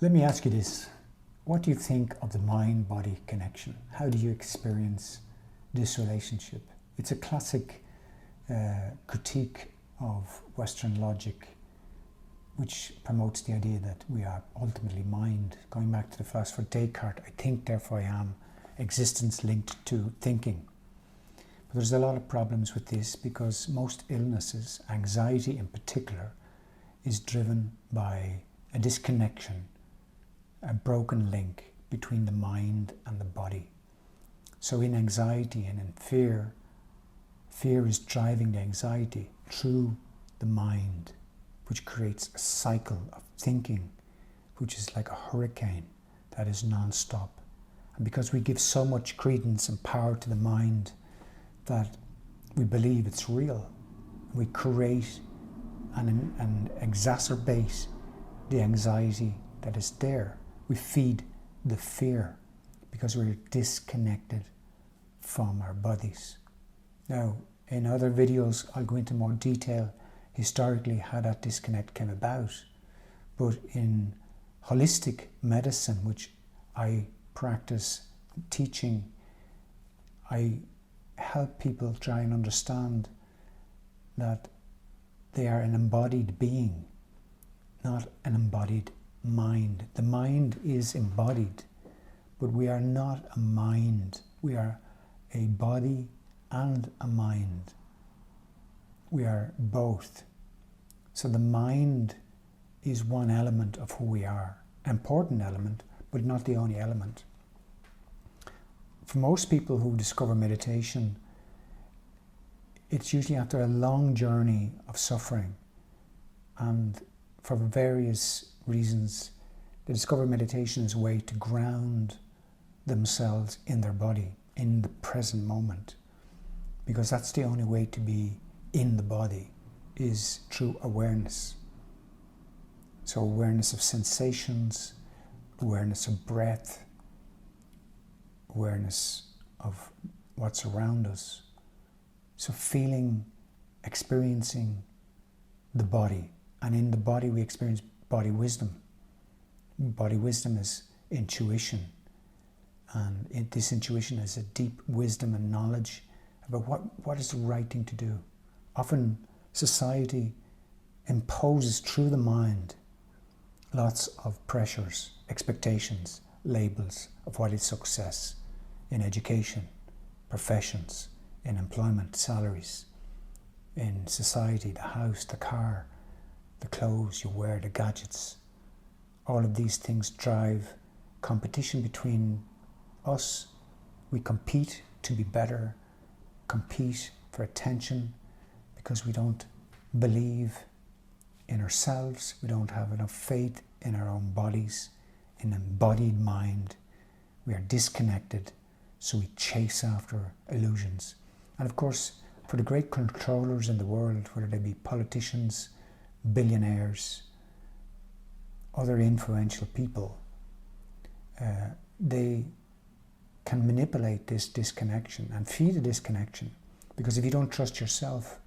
Let me ask you this. What do you think of the mind-body connection? How do you experience this relationship? It's a classic critique of Western logic, which promotes the idea that we are ultimately mind. Going back to the philosopher Descartes, I think, therefore I am, existence linked to thinking. But there's a lot of problems with this because most illnesses, anxiety in particular, is driven by a disconnection, a broken link between the mind and the body. So in anxiety and in fear, fear is driving the anxiety through the mind, which creates a cycle of thinking, which is like a hurricane that is non-stop. And because we give so much credence and power to the mind that we believe it's real, we create and exacerbate the anxiety that is there. We feed the fear because we're disconnected from our bodies. Now, in other videos, I'll go into more detail historically how that disconnect came about. But in holistic medicine, which I practice teaching, I help people try and understand that they are an embodied being, not an embodied mind. The mind is embodied, but we are not a mind. We are a body and a mind. We are both. So the mind is one element of who we are, an important element, but not the only element. For most people who discover meditation, it's usually after a long journey of suffering, and for various reasons, they discover meditation as a way to ground themselves in their body, in the present moment, because that's the only way to be in the body, is through awareness. So awareness of sensations, awareness of breath, awareness of what's around us. So feeling, experiencing the body, and in the body we experience body wisdom. Body wisdom is intuition, and this intuition is a deep wisdom and knowledge about what is the right thing to do. Often society imposes through the mind lots of pressures, expectations, labels of what is success in education, professions, in employment, salaries, in society, the house, the car, the clothes you wear, the gadgets. All of these things drive competition between us. We compete to be better, compete for attention, because we don't believe in ourselves, we don't have enough faith in our own bodies, in an embodied mind. We are disconnected, so we chase after illusions. And of course, for the great controllers in the world, whether they be politicians, billionaires, other influential people, they can manipulate this disconnection and feed a disconnection. Because if you don't trust yourself,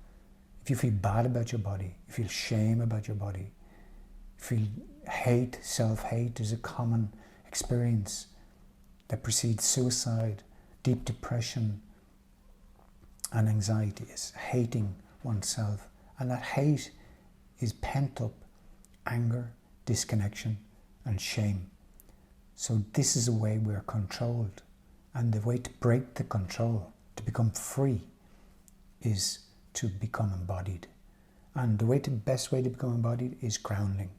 if you feel bad about your body, you feel shame about your body, you feel hate, self-hate is a common experience that precedes suicide, deep depression, and anxiety is hating oneself. And that hate is pent up anger, disconnection, and shame. So this is a way we are controlled. And the way to break the control, to become free, is to become embodied. And the best way to become embodied is grounding.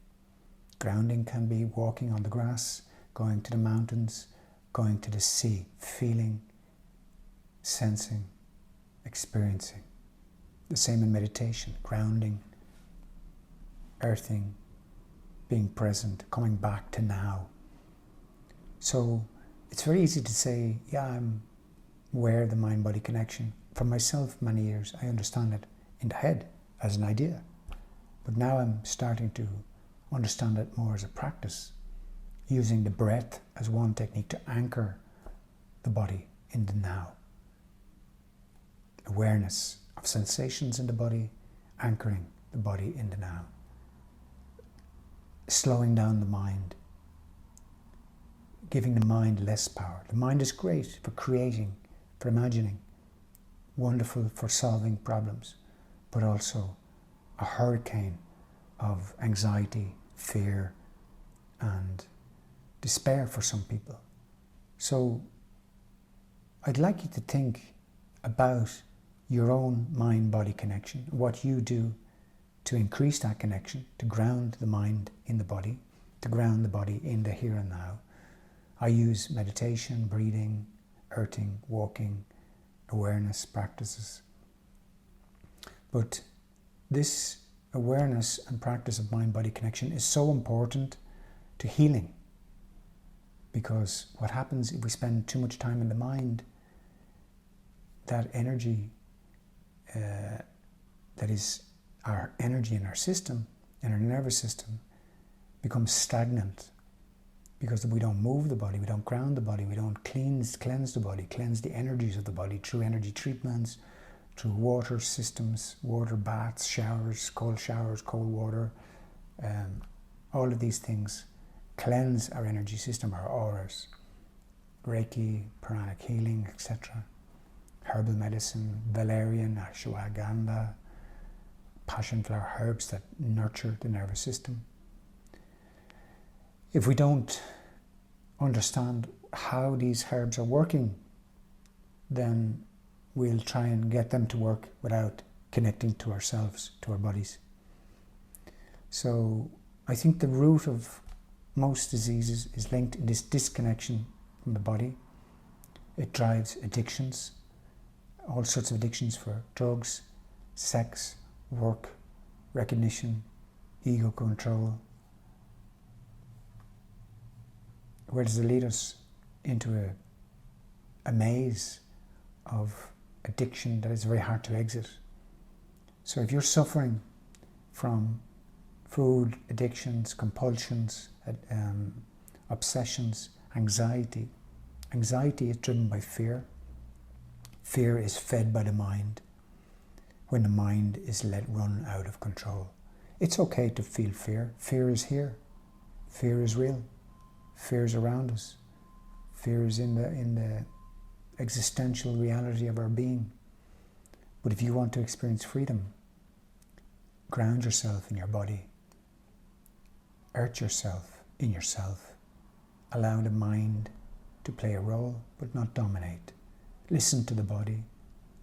Grounding can be walking on the grass, going to the mountains, going to the sea, feeling, sensing, experiencing. The same in meditation, grounding, earthing, being present, coming back to now. So it's very easy to say, yeah, I'm aware of the mind-body connection. For myself, many years, I understand it in the head as an idea. But now I'm starting to understand it more as a practice, using the breath as one technique to anchor the body in the now. Awareness of sensations in the body, anchoring the body in the now. Slowing down the mind, giving the mind less power. The mind is great for creating, for imagining, wonderful for solving problems, but also a hurricane of anxiety, fear, and despair for some people. So I'd like you to think about your own mind-body connection, what you do to increase that connection, to ground the mind in the body, to ground the body in the here and now. I use meditation, breathing, earthing, walking, awareness practices. But this awareness and practice of mind-body connection is so important to healing, because what happens if we spend too much time in the mind, that energy, that is our energy in our system, in our nervous system, becomes stagnant, because we don't move the body, we don't ground the body, we don't cleanse the body, cleanse the energies of the body through energy treatments, through water systems, water baths, showers, cold water. All of these things cleanse our energy system, our auras. Reiki, pranic healing, etc. Herbal medicine, valerian, ashwagandha, passion flower herbs that nurture the nervous system. If we don't understand how these herbs are working, then we'll try and get them to work without connecting to ourselves, to our bodies. So I think the root of most diseases is linked in this disconnection from the body. It drives addictions, all sorts of addictions for drugs, sex, work, recognition, ego control. Where does it lead us? Into a maze of addiction that is very hard to exit. So if you're suffering from food addictions, compulsions, obsessions, anxiety is driven by fear. Fear is fed by the mind when the mind is let run out of control. It's okay to feel fear. Fear is here. Fear is real. Fear is around us. Fear is in the existential reality of our being. But if you want to experience freedom, ground yourself in your body. Earth yourself in yourself. Allow the mind to play a role, but not dominate. Listen to the body.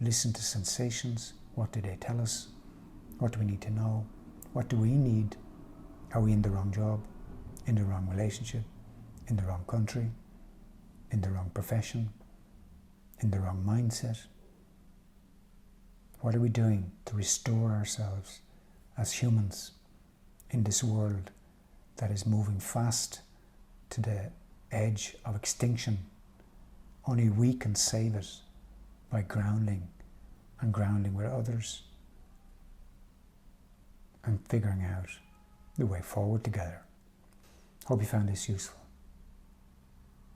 Listen to sensations. What do they tell us? What do we need to know? What do we need? Are we in the wrong job? In the wrong relationship? In the wrong country? In the wrong profession? In the wrong mindset? What are we doing to restore ourselves as humans in this world that is moving fast to the edge of extinction? Only we can save it by grounding with others and figuring out the way forward together. Hope you found this useful.